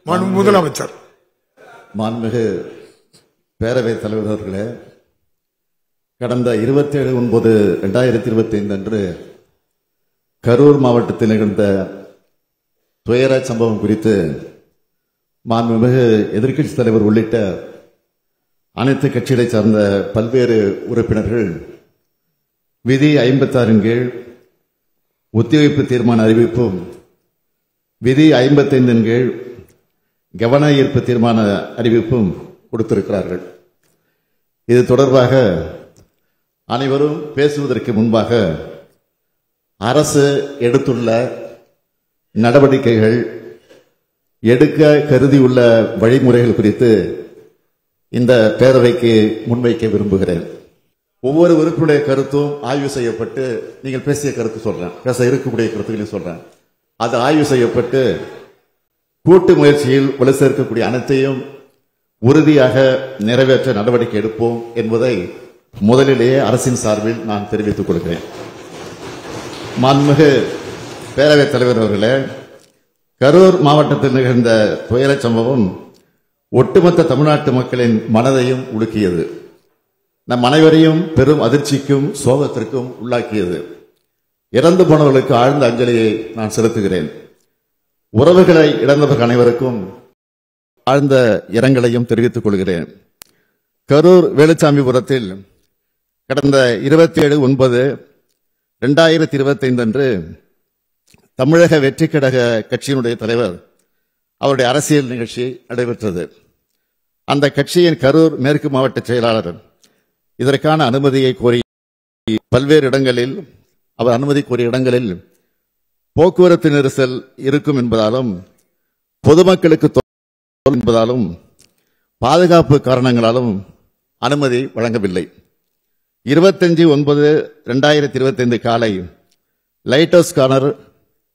முதலமைச்சர். மாண்புமிகு பேரவைத் தலைவர் அவர்களே, கடந்த 27/9/2025 அன்று கரூர் மாவட்டத்தில் நிகழ்ந்த துயர சம்பவம் குறித்து மாண்புமிகு எதிர்க்கட்சித் தலைவர் உள்ளிட்ட அனைத்து கட்சிகளைச் சார்ந்த பல்வேறு உறுப்பினர்கள் விதி 56 கீழ் ஒத்திவைப்பு தீர்மான அறிவிப்பும், விதி 55 கீழ் கவன ஈர்ப்பு தீர்மான அறிவிப்பும் கொடுத்திருக்கிறார்கள். இது தொடர்பாக அனைவரும் பேசுவதற்கு முன்பாக அரசு எடுத்துள்ள நடவடிக்கைகள், எடுக்க கருதியுள்ள வழிமுறைகள் குறித்து இந்த பேரவைக்கு முன்வைக்க விரும்புகிறேன். ஒவ்வொரு உறுப்பினுடைய கருத்தும் ஆய்வு செய்யப்பட்டு, நீங்கள் பேசிய கருத்து சொல்றேன், பேச இருக்கக்கூடிய கருத்துக்களையும் சொல்றேன், அது ஆய்வு செய்யப்பட்டு கூட்டு முயற்சியில் வலு சேர்க்கக்கூடிய அனைத்தையும் உறுதியாக நிறைவேற்ற நடவடிக்கை எடுப்போம் என்பதை முதலிலேயே அரசின் சார்பில் நான் தெரிவித்துக் கொள்கிறேன். மாண்புமிகு பேரவைத் தலைவர் அவர்களே, கரூர் மாவட்டத்தில் நிகழ்ந்த துயர சம்பவம் ஒட்டுமொத்த தமிழ்நாட்டு மக்களின் மனதையும் உலுக்கியது. நம் அனைவரையும் பெரும் அதிர்ச்சிக்கும் சோகத்திற்கும் உள்ளாக்கியது. இறந்து போனவர்களுக்கு ஆழ்ந்த அஞ்சலியை நான் செலுத்துகிறேன். உறவுகளை இழந்தவர்கள் அனைவருக்கும் ஆழ்ந்த இரங்கலையும் தெரிவித்துக் கொள்கிறேன். கரூர் வேலுச்சாமிபுரத்தில் கடந்த 27/9/2025 அன்று தமிழக வெற்றிக் கழக கட்சியினுடைய தலைவர் அவருடைய அரசியல் நிகழ்ச்சி நடைபெற்றது. அந்த கட்சியின் கரூர் மேற்கு மாவட்ட செயலாளர் இதற்கான அனுமதியை கோரி பல்வேறு இடங்களில், அவர் அனுமதி கோரிய இடங்களில் போக்குவரத்து நெரிசல் இருக்கும் என்பதாலும், பொதுமக்களுக்கு என்பதாலும், பாதுகாப்பு காரணங்களாலும் அனுமதி வழங்கவில்லை. 25/9/2025 காலை லைட் ஹவுஸ் கார்னர்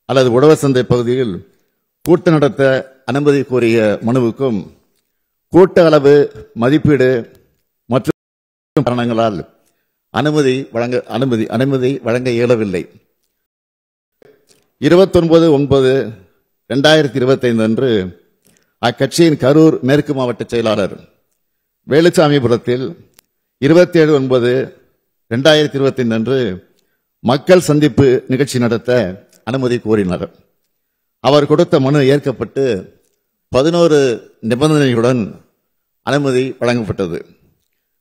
அல்லது உழவர் சந்தை பகுதியில் கூட்டம் நடத்த அனுமதி கோரிய மனுவுக்கும் கூட்ட அளவு, மதிப்பீடு மற்றும் காரணங்களால் அனுமதி வழங்க இயலவில்லை. 29/9/2025 அன்று அக்கட்சியின் கரூர் மேற்கு மாவட்ட செயலாளர் வேலுச்சாமிபுரத்தில் 27/9/2025 அன்று மக்கள் சந்திப்பு நிகழ்ச்சி நடத்த அனுமதி கோரினார். அவர் கொடுத்த மனு ஏற்கப்பட்டு 11 நிபந்தனைகளுடன் அனுமதி வழங்கப்பட்டது.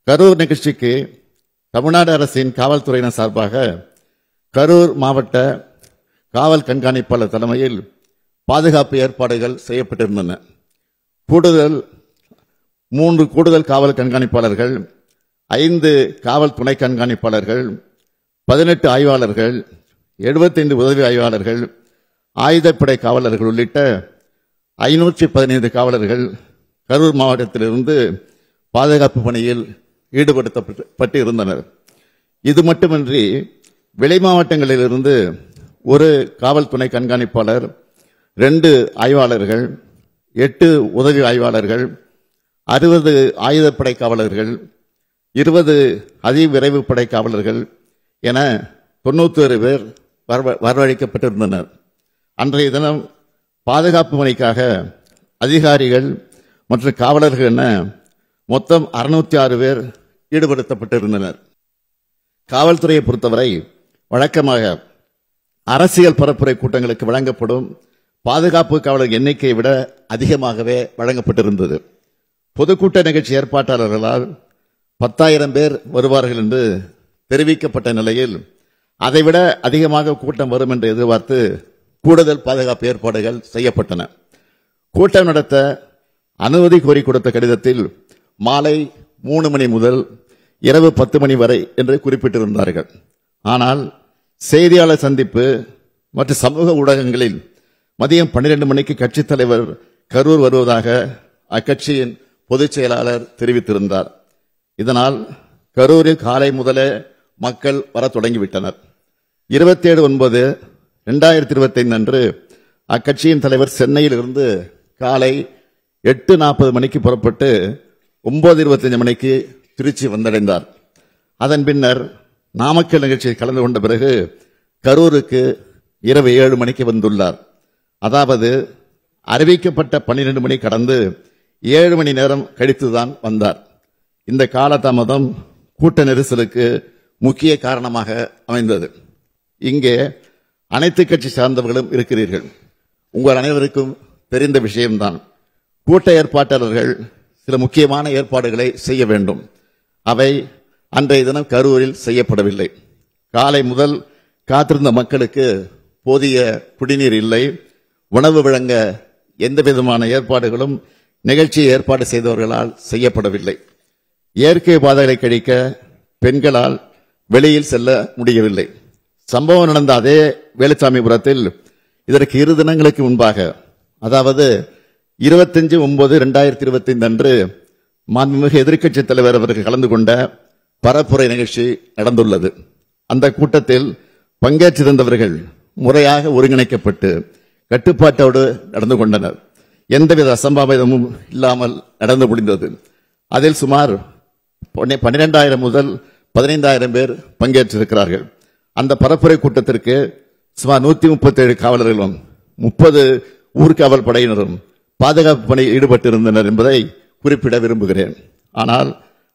கரூர் நிகழ்ச்சிக்கு தமிழ்நாடு அரசின் காவல்துறையினர் சார்பாக கரூர் மாவட்ட காவல் கண்காணிப்பாளர் தலைமையில் பாதுகாப்பு ஏற்பாடுகள் செய்யப்பட்டிருந்தன. 3 கூடுதல் காவல் கண்காணிப்பாளர்கள், 5 காவல் துணை கண்காணிப்பாளர்கள், 18 ஆய்வாளர்கள், 75 உதவி ஆய்வாளர்கள், ஆயுதப்படை காவலர்கள் உள்ளிட்ட 515 காவலர்கள் கரூர் மாவட்டத்திலிருந்து பாதுகாப்பு பணியில் ஈடுபடுத்தப்பட்டு இருந்தனர். இது மட்டுமின்றி வெளி மாவட்டங்களிலிருந்து ஒரு காவல் துணை கண்காணிப்பாளர், 2 ஆய்வாளர்கள், 8 உதவி ஆய்வாளர்கள், 60 ஆயுதப்படை காவலர்கள், 20 அதிவிரைவு படை காவலர்கள் என 91 பேர் வரவழைக்கப்பட்டிருந்தனர். அன்றைய தினம் பாதுகாப்பு பணிக்காக அதிகாரிகள் மற்றும் காவலர்கள் என மொத்தம் 606 பேர் ஈடுபடுத்தப்பட்டிருந்தனர். காவல்துறையை பொறுத்தவரை வழக்கமாக அரசியல் பரப்புரை கூட்டங்களுக்கு வழங்கப்படும் பாதுகாப்பு காவலர் எண்ணிக்கையை விட அதிகமாகவே வழங்கப்பட்டிருந்தது. பொதுக்கூட்ட நிகழ்ச்சி ஏற்பாட்டாளர்களால் 10,000 பேர் வருவார்கள் என்று தெரிவிக்கப்பட்ட நிலையில் அதைவிட அதிகமாக கூட்டம் வரும் என்று எதிர்பார்த்து கூடுதல் பாதுகாப்பு ஏற்பாடுகள் செய்யப்பட்டன. கூட்டம் நடத்த அனுமதி கோரி கொடுத்த கடிதத்தில் மாலை 3 மணி முதல் இரவு 10 மணி வரை என்று குறிப்பிட்டிருந்தார்கள். ஆனால் செய்தியாளர் சந்திப்பு மற்றும் சமூக ஊடகங்களில் மதியம் 12 மணிக்கு கட்சித் தலைவர் கரூர் வருவதாக அக்கட்சியின் பொதுச் செயலாளர் தெரிவித்திருந்தார். இதனால் கரூரில் காலை முதலே மக்கள் வர தொடங்கிவிட்டனர். 27/9/2025 அன்று அக்கட்சியின் தலைவர் சென்னையில் இருந்து காலை 8:40 மணிக்கு புறப்பட்டு 9:25 மணிக்கு திருச்சி வந்தடைந்தார். அதன் பின்னர் நாமக்கல் நிகழ்ச்சியில் கலந்து கொண்ட பிறகு கரூருக்கு இரவு 7 மணிக்கு வந்துள்ளார். அதாவது அறிவிக்கப்பட்ட 12 மணி கடந்து 7 மணி நேரம் கழித்துதான் வந்தார். இந்த காலதாமதம் கூட்ட நெரிசலுக்கு முக்கிய காரணமாக அமைந்தது. இங்கே அனைத்து கட்சி சார்ந்தவர்களும் இருக்கிறீர்கள். உங்கள் அனைவருக்கும் தெரிந்த விஷயம்தான். கூட்ட ஏற்பாட்டாளர்கள் சில முக்கியமான ஏற்பாடுகளை செய்ய வேண்டும். அவை அன்றைய தினம் கரூரில் செய்யப்படவில்லை. காலை முதல் காத்திருந்த மக்களுக்கு போதிய குடிநீர் இல்லை. உணவு வழங்க எந்த விதமான ஏற்பாடுகளும் நிகழ்ச்சியை ஏற்பாடு செய்தவர்களால் செய்யப்படவில்லை. இயற்கை பாதைகளை கழிக்க பெண்களால் வெளியில் செல்ல முடியவில்லை. சம்பவம் நடந்த அதே வேலுச்சாமிபுரத்தில் இதற்கு 2 தினங்களுக்கு முன்பாக, அதாவது 25/9/2025 அன்று மாண்புமிகு எதிர்க்கட்சித் தலைவர் அவர்கள் கலந்து கொண்ட பரப்புரை நிகழ்ச்சி நடந்துள்ளது. அந்த கூட்டத்தில் பங்கேற்றிருந்தவர்கள் முறையாக ஒருங்கிணைக்கப்பட்டு கட்டுப்பாட்டோடு நடந்து கொண்டனர். எந்தவித அசம்பாவிதமும் இல்லாமல் நடந்து முடிந்தது. அதில் சுமார் 12,000 முதல் 15,000 பேர் பங்கேற்றிருக்கிறார்கள். அந்த பரப்புரை கூட்டத்திற்கு சுமார் 137 காவலர்களும் 30 ஊர்காவல் படையினரும் பாதுகாப்பு பணியில் ஈடுபட்டிருந்தனர் என்பதை குறிப்பிட விரும்புகிறேன். ஆனால்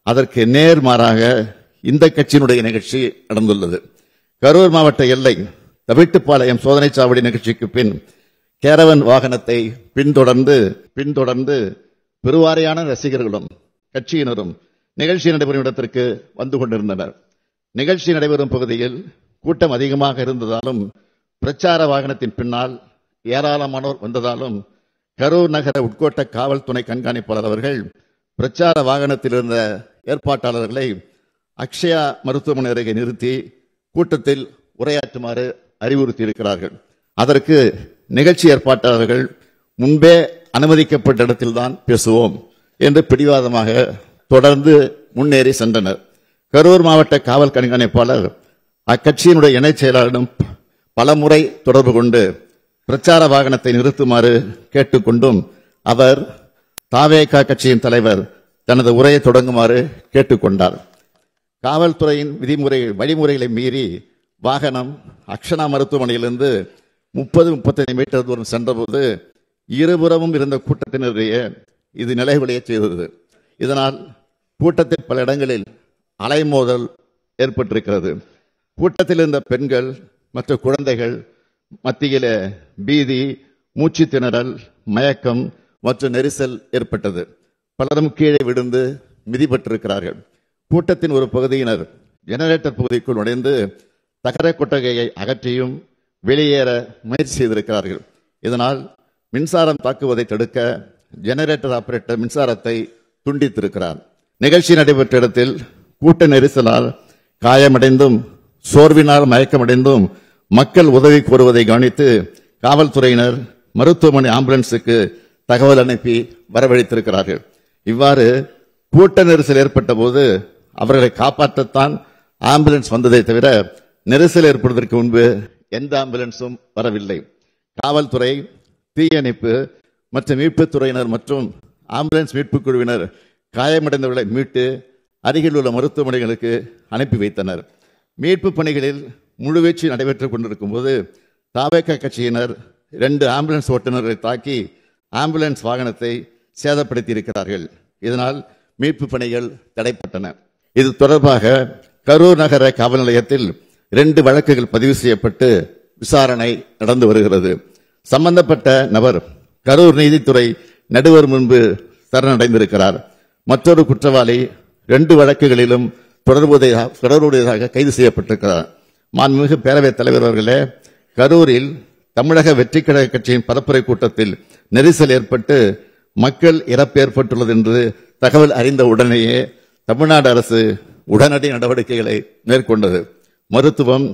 அதற்கு நேர்மாறாக இந்த கட்சியினுடைய நிகழ்ச்சி நடந்துள்ளது. கரூர் மாவட்ட எல்லை தவிட்டுப்பாளையம் சோதனை சாவடி நிகழ்ச்சிக்கு பின் கேரவன் வாகனத்தை பின்தொடர்ந்து பெருவாரியான ரசிகர்களும் கட்சியினரும் நிகழ்ச்சி நடைபெறும் இடத்திற்கு வந்து கொண்டிருந்தனர். நிகழ்ச்சி நடைபெறும் பகுதியில் கூட்டம் அதிகமாக இருந்ததாலும் பிரச்சார வாகனத்தின் பின்னால் ஏராளமானோர் வந்ததாலும் கரூர் நகர உட்கோட்ட காவல் துணை கண்காணிப்பாளர் அவர்கள் பிரச்சார வாகனத்தில் இருந்த ஏற்பாட்டாளர்களை அக்ஷயா மருத்துவமனை அருகே நிறுத்தி கூட்டத்தில் உரையாற்றுமாறு அறிவுறுத்தியிருக்கிறார்கள். அதற்கு நிகழ்ச்சி ஏற்பாட்டாளர்கள் முன்பே அனுமதிக்கப்பட்ட இடத்தில்தான் பேசுவோம் என்று பிடிவாதமாக தொடர்ந்து முன்னேறி சென்றனர். கரூர் மாவட்ட காவல் கண்காணிப்பாளர் அக்கட்சியினுடைய இணைச் செயலாளரிடம் பலமுறை தொடர்பு கொண்டு பிரச்சார வாகனத்தை நிறுத்துமாறு கேட்டுக்கொண்டும் அவர் தாவேகா கட்சியின் தலைவர் தனது உரையை தொடங்குமாறு கேட்டுக்கொண்டார். காவல்துறையின் வழிமுறைகளை மீறி வாகனம் அக்ஷனா மருத்துவமனையிலிருந்து 30-35 மீட்டர் தூரம் சென்றபோது இருபுறமும் இருந்த கூட்டத்தினரையே இது நிலைகுலைய செய்தது. இதனால் கூட்டத்தில் பல இடங்களில் அலைமோதல் ஏற்பட்டிருக்கிறது. கூட்டத்தில் இருந்த பெண்கள் மற்றும் குழந்தைகள் மத்தியிலே பீதி, மூச்சு திணறல், மயக்கம் மற்றும் நெரிசல் ஏற்பட்டது. பலரும் கீழே விழுந்து மிதிப்பட்டிருக்கிறார்கள். கூட்டத்தின் ஒரு பகுதியினர் ஜெனரேட்டர் பகுதிக்குள் நுழைந்து தகர கொட்டகையை அகற்றியும் வெளியேற முயற்சி செய்திருக்கிறார்கள். இதனால் மின்சாரம் தாக்குவதை தடுக்க ஜெனரேட்டர் ஆபரேட்டர் மின்சாரத்தை துண்டித்திருக்கிறார். நிகழ்ச்சி நடைபெற்ற இடத்தில் கூட்ட நெரிசலால் காயமடைந்தும் சோர்வினால் மயக்கமடைந்தும் மக்கள் உதவி கோருவதை கவனித்து காவல்துறையினர் மருத்துவமனை ஆம்புலன்ஸுக்கு தகவல் அனுப்பி வரவழைத்திருக்கிறார்கள். இவ்வாறு கூட்ட நெரிசல் ஏற்பட்ட போது அவர்களை காப்பாற்றத்தான் ஆம்புலன்ஸ் வந்ததை தவிர நெரிசல் ஏற்படுவதற்கு முன்பு எந்த ஆம்புலன்ஸும் வரவில்லை. காவல்துறை, தீயணைப்பு மற்றும் மீட்புத் துறையினர் மற்றும் ஆம்புலன்ஸ் மீட்புக் குழுவினர் காயமடைந்தவர்களை மீட்டு அருகில் உள்ள மருத்துவமனைகளுக்கு அனுப்பி வைத்தனர். மீட்பு பணிகளில் முழுவீச்சு நடைபெற்றுக் கொண்டிருக்கும் போது தாவேகா கட்சியினர் 2 ஆம்புலன்ஸ் ஓட்டுநர்களை தாக்கி ஆம்புலன்ஸ் வாகனத்தை சேதப்படுத்தி இருக்கிறார்கள். இதனால் மீட்பு பணிகள் தடைப்பட்டன. இது தொடர்பாக கரூர் நகர காவல் நிலையத்தில் 2 வழக்குகள் பதிவு செய்யப்பட்டு விசாரணை நடந்து வருகிறது. சம்பந்தப்பட்ட நபர் கரூர் நீதித்துறை நடுவர் முன்பு சரணடைந்திருக்கிறார். மற்றொரு குற்றவாளி 2 வழக்குகளிலும் தொடர்புடையதாக கைது செய்யப்பட்டிருக்கிறார். மாண்புமிகு பேரவைத் தலைவர் அவர்களே, கரூரில் தமிழக வெற்றி கழக கட்சியின் பரப்புரை கூட்டத்தில் நெரிசல் ஏற்பட்டு மக்கள் இறப்பு ஏற்பட்டுள்ளது என்று தகவல் அறிந்த உடனேயே தமிழ்நாடு அரசு உடனடி நடவடிக்கைகளை மேற்கொண்டது. மருத்துவம்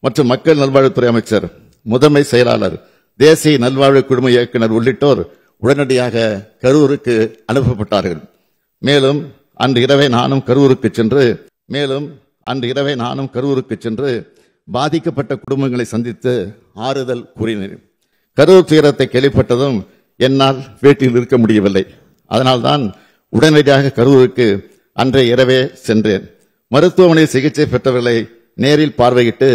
மற்றும் மக்கள் நல்வாழ்வுத்துறை அமைச்சர், முதன்மை செயலாளர், தேசிய நல்வாழ்வு குழும இயக்குனர் உள்ளிட்டோர் உடனடியாக கரூருக்கு அனுப்பப்பட்டார்கள். மேலும் அன்று இரவே நானும் கரூருக்கு சென்று பாதிக்கப்பட்ட குடும்பங்களை சந்தித்து ஆறுதல் கூறினேன். கரூர் துயரத்தை கேள்விப்பட்டதும் என்னால் வீட்டில் இருக்க முடியவில்லை. அதனால்தான் உடனடியாக கரூருக்கு அன்றைய இரவே சென்றேன். மருத்துவமனையில் சிகிச்சை பெற்றவர்களை நேரில் பார்வையிட்டு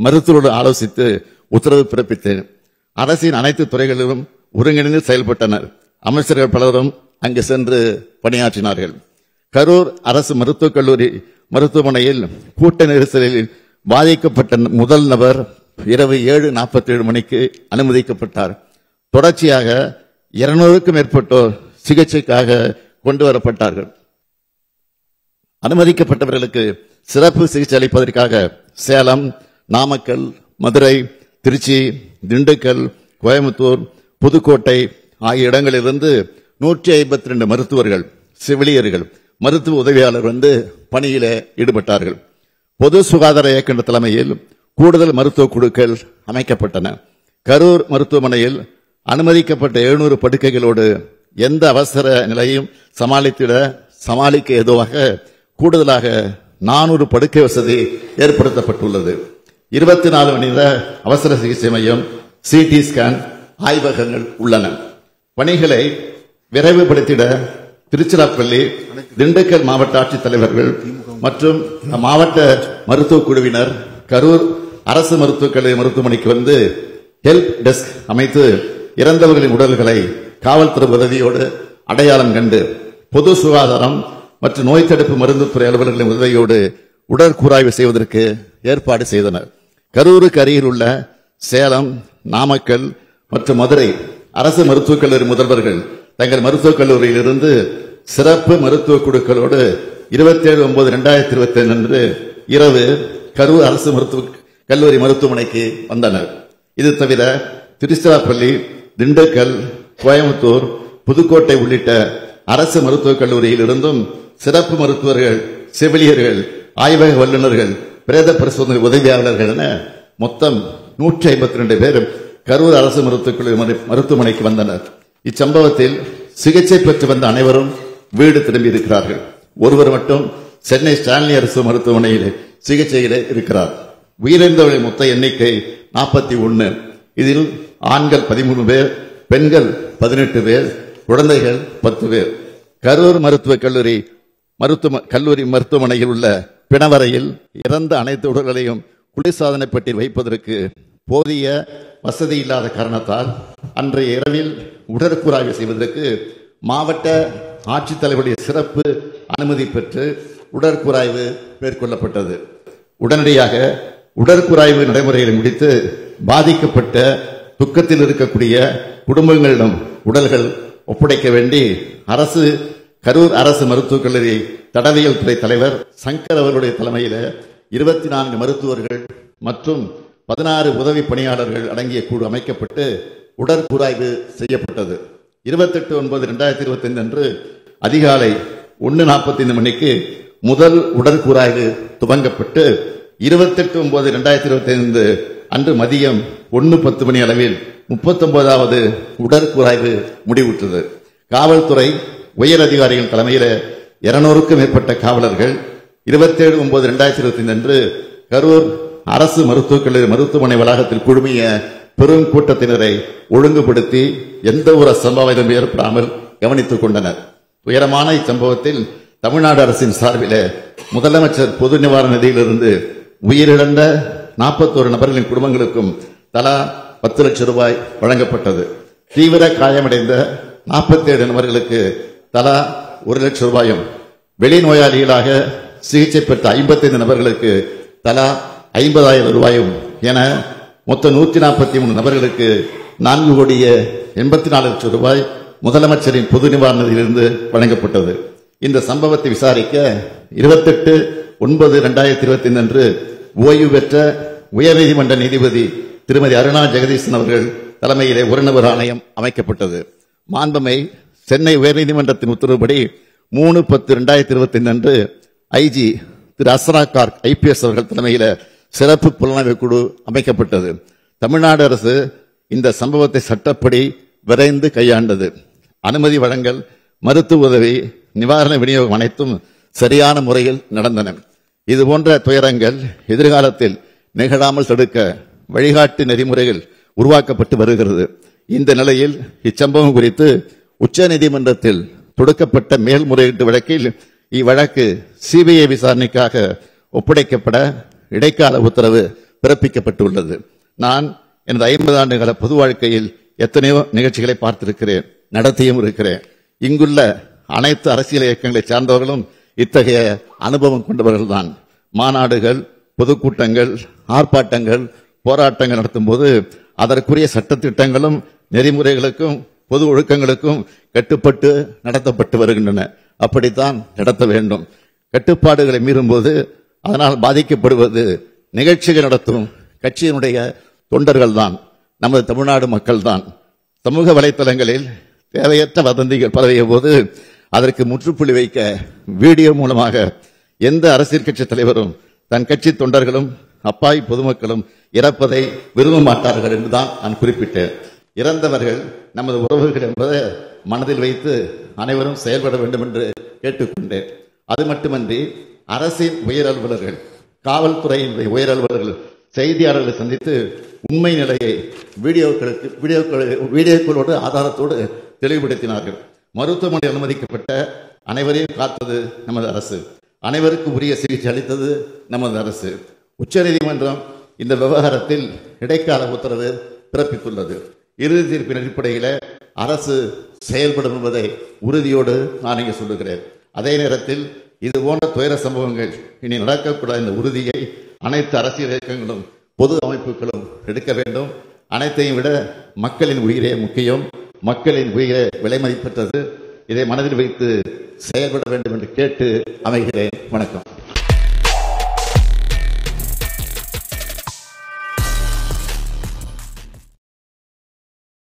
மருத்துவரோடு ஆலோசித்து உத்தரவு பிறப்பித்தேன். அரசின் அனைத்து துறைகளிலும் ஒருங்கிணைந்து செயல்பட்டனர். அமைச்சர்கள் பலரும் அங்கு சென்று பணியாற்றினார்கள். கரூர் அரசு மருத்துவக் கல்லூரி மருத்துவமனையில் கூட்ட நெரிசலில் பாதிக்கப்பட்ட முதல் நபர் இரவு 7:47 மணிக்கு அனுமதிக்கப்பட்டார். தொடர்ச்சியாக 200க்கும் மேற்பட்டோர் சிகிச்சைக்காக கொண்டு வரப்பட்டார்கள். அனுமதிக்கப்பட்டவர்களுக்கு சிறப்பு சிகிச்சை அளிப்பதற்காக சேலம், நாமக்கல், மதுரை, திருச்சி, திண்டுக்கல், கோயம்புத்தூர், புதுக்கோட்டை ஆகிய இடங்களிலிருந்து 152 மருத்துவர்கள், செவிலியர்கள், மருத்துவ உதவியாளர் வந்து பணியில ஈடுபட்டார்கள். பொது சுகாதார இயக்குநர் தலைமையில் கூடுதல் மருத்துவ குழுக்கள் அமைக்கப்பட்டன. கரூர் மருத்துவமனையில் அனுமதிக்கப்பட்ட 700 படுக்கைகளோடு எந்த அவசர நிலையும் சமாளிக்க ஏதுவாக கூடுதலாக 400 படுக்கை வசதி ஏற்படுத்தப்பட்டுள்ளது. 24 மணி நேர அவசர சிகிச்சை மையம், சிடி ஸ்கேன், ஆய்வகங்கள் உள்ளன. பணிகளை விரைவுபடுத்திட திருச்சிராப்பள்ளி, திண்டுக்கல் மாவட்ட ஆட்சித்தலைவர்கள் மற்றும் மாவட்ட மருத்துவக் குழுவினர் கரூர் அரசு மருத்துவக் கல்லூரி மருத்துவமனைக்கு வந்து ஹெல்ப் டெஸ்க் அமைத்து இறந்தவர்களின் உடல்களை காவல்துறை உதவியோடு அடையாளம் கண்டு பொது சுகாதாரம் மற்றும் நோய் தடுப்பு மருந்துத்துறை அலுவலர்களின் உதவியோடு உடற்கூராய்வு செய்வதற்கு ஏற்பாடு செய்தனர். கரூருக்கு அருகில் உள்ள சேலம், நாமக்கல் மற்றும் மதுரை அரசு மருத்துவக் கல்லூரி முதல்வர்கள் தங்கள் மருத்துவக் கல்லூரியிலிருந்து சிறப்பு மருத்துவ குழுக்களோடு 27/9/2025 அன்று இரவு கரூர் அரசு மருத்துவக் கல்லூரி மருத்துவமனைக்கு வந்தனர். இது தவிர திருச்சிராப்பள்ளி, திண்டுக்கல், கோயம்புத்தூர், புதுக்கோட்டை உள்ளிட்ட அரசு மருத்துவக் கல்லூரியில் இருந்தும் சிறப்பு மருத்துவர்கள், செவிலியர்கள், ஆய்வக வல்லுநர்கள், பிரேத பரிசோதனை உதவியாளர்கள் என மொத்தம் 152 பேர் கரூர் அரசு மருத்துவக் கல்லூரி மருத்துவமனைக்கு வந்தனர். இச்சம்பவத்தில் சிகிச்சை பெற்று வந்த அனைவரும் வீடு திரும்பி இருக்கிறார்கள். ஒருவர் மட்டும் சென்னை ஸ்டான்லி அரசு மருத்துவமனையில் சிகிச்சையில் இருக்கிறார். உயிரிழந்தவர்களின் மொத்த எண்ணிக்கை 41. இதில் ஆண்கள் 13 பேர், பெண்கள் 18 பேர், குழந்தைகள் 10 பேர். கரூர் மருத்துவக் கல்லூரி மருத்துவமனையில் உள்ள பிணவரையில் இறந்த அனைத்து உடல்களையும் குளிர்சாதனை பெட்டியில் வைப்பதற்கு போதிய வசதி இல்லாத காரணத்தால் அன்றைய இரவில் உடற்கூராய்வு செய்வதற்கு மாவட்ட ஆட்சித்தலைவருடைய சிறப்பு அனுமதி பெற்று உடற்கூராய்வு மேற்கொள்ளப்பட்டது. உடனடியாக உடற்கூராய்வு நடைமுறைகளை முடித்து பாதிக்கப்பட்ட துக்கத்தில் இருக்கக்கூடிய குடும்பங்களிடம் உடல்கள் ஒப்படைக்க வேண்டி கரூர் அரசு மருத்துவக் கல்லூரி தடவியல் துறை தலைவர் சங்கர் அவர்களுடைய தலைமையில் 24 மருத்துவர்கள் மற்றும் 16 உதவி பணியாளர்கள் அடங்கிய குழு அமைக்கப்பட்டு உடற்கூராய்வு செய்யப்பட்டது. 28/9/2025 அன்று அதிகாலை 1:45 மணிக்கு முதல் உடற்கூராய்வு துவங்கப்பட்டு 28/9/2025 அன்று மதியம் 1:10 மணி அளவில் 39வது உடற்கூராய்வு முடிவுற்றது. காவல்துறை உயர் அதிகாரிகள் தலைமையில் 200க்கும் மேற்பட்ட காவலர்கள் 27/9/2025 அன்று கரூர் அரசு மருத்துவக் கல்லூரி மருத்துவமனை வளாகத்தில் குழுமிய பெரும் கூட்டத்தினரை ஒழுங்குபடுத்தி எந்த ஒரு அசம்பாவிதம் ஏற்படாமல் கவனித்துக் கொண்டனர். துயரமான இச்சம்பவத்தில் தமிழ்நாடு அரசின் சார்பில் முதலமைச்சர் பொது நிவாரண நிதியிலிருந்து உயிரிழந்த 41 நபர்களின் குடும்பங்களுக்கும் தலா 10 லட்சம் ரூபாய் வழங்கப்பட்டது. தீவிர காயமடைந்த 47 நபர்களுக்கு தலா 1 லட்சம் ரூபாயும், வெளிநோயாளிகளாக சிகிச்சை பெற்ற 55 நபர்களுக்கு தலா 50,000 ரூபாயும் என மொத்தம் 143 நபர்களுக்கு 4,84 லட்சம் ரூபாய் முதலமைச்சரின் பொது நிவாரணத்திலிருந்து வழங்கப்பட்டது. இந்த சம்பவத்தை விசாரிக்க 28/9/2025 அன்று ஓய்வு பெற்ற உயர்நீதிமன்ற நீதிபதி திருமதி அருணா ஜெகதீசன் அவர்கள் தலைமையிலே ஒரு நபர் ஆணையம் அமைக்கப்பட்டது. மாண்புமை சென்னை உயர்நீதிமன்றத்தின் உத்தரவுப்படி 3/10/2025 அன்று ஐஜி திரு அஸ்ரா கார்க் IPS அவர்கள் தலைமையில் சிறப்பு புலனாய்வு குழு அமைக்கப்பட்டது. தமிழ்நாடு அரசு இந்த சம்பவத்தை சட்டப்படி விரைந்து கையாண்டது. அனுமதி வழங்கல், மருத்துவ உதவி, நிவாரண விநியோகம் அனைத்தும் சரியான முறையில் நடந்தன. இதுபோன்ற துயரங்கள் எதிர்காலத்தில் நிகழாமல் தடுக்க வழிகாட்டு நெறிமுறைகள் உருவாக்கப்பட்டு வருகிறது. இந்த நிலையில் இச்சம்பவம் குறித்து உச்ச நீதிமன்றத்தில் தொடுக்கப்பட்ட மேல்முறையீட்டு வழக்கில் இவ்வழக்கு CBI விசாரணைக்காக ஒப்படைக்கப்பட இடைக்கால உத்தரவு பிறப்பிக்கப்பட்டுள்ளது. நான் எனது 50 ஆண்டு கால பொது வாழ்க்கையில் எத்தனையோ நிகழ்ச்சிகளை பார்த்திருக்கிறேன், நடத்தியும் இருக்கிறேன். இங்குள்ள அனைத்து அரசியல் இயக்கங்களை சார்ந்தவர்களும் இத்தகைய அனுபவம் கொண்டவர்கள் தான். மாநாடுகள், பொதுக்கூட்டங்கள், ஆர்ப்பாட்டங்கள், போராட்டங்கள் நடத்தும் போது அதற்குரிய சட்டத்திட்டங்களும் நெறிமுறைகளுக்கும் பொது ஒழுக்கங்களுக்கும் கட்டுப்பட்டு நடத்தப்பட்டு வருகின்றன. அப்படித்தான் நடத்த வேண்டும். கட்டுப்பாடுகளை மீறும் போது அதனால் பாதிக்கப்படுவது நிகழ்ச்சிகள் நடத்தும் கட்சியினுடைய தொண்டர்கள் தான், நமது தமிழ்நாடு மக்கள் தான். சமூக வலைத்தளங்களில் தேவையற்ற வதந்திகள் பரவிய போது அதற்கு முற்றுப்புள்ளி வைக்க வீடியோ மூலமாக எந்த அரசியல் கட்சி தலைவரும் தன் கட்சி தொண்டர்களும் அப்பாவி பொதுமக்களும் இறப்பதை விரும்ப மாட்டார்கள் என்றுதான் நான் குறிப்பிட்டேன். இறந்தவர்கள் நமது உறவுகள் என்பதை மனதில் வைத்து அனைவரும் செயல்பட வேண்டும் என்று கேட்டுக்கொண்டேன். அது மட்டுமன்றி அரசின் உயர் அலுவலர்கள், காவல்துறையின் உயர் அலுவலர்கள் செய்தியாளர்களை சந்தித்து உண்மை நிலையை வீடியோக்களோடு ஆதாரத்தோடு தெளிவுபடுத்தினார்கள். மருத்துவமனை அனுமதிக்கப்பட்ட அனைவரையும் காத்தது நமது அரசு. அனைவருக்கு உரிய சிகிச்சை அளித்தது நமது அரசு. உச்சநீதிமன்றம் இந்த விவகாரத்தில் இடைக்கால உத்தரவு பிறப்பித்துள்ளது. இறுதி தீர்ப்பின் அடிப்படையில் அரசு செயல்படும் என்பதை உறுதியோடு நான் இங்கே சொல்லுகிறேன். அதே நேரத்தில் இது போன்ற துயர சம்பவங்கள் இனி நடக்கக்கூடாத இந்த உறுதியை அனைத்து அரசியல் இயக்கங்களும் பொது அமைப்புகளும் எடுக்க வேண்டும். அனைத்தையும் விட மக்களின் உயிரே முக்கியம், மக்களின் உயிரே விலை மதிப்பற்றது. இதை மனதில் வைத்து செயல்பட வேண்டும் என்று கேட்டு அமைகிறேன். வணக்கம்.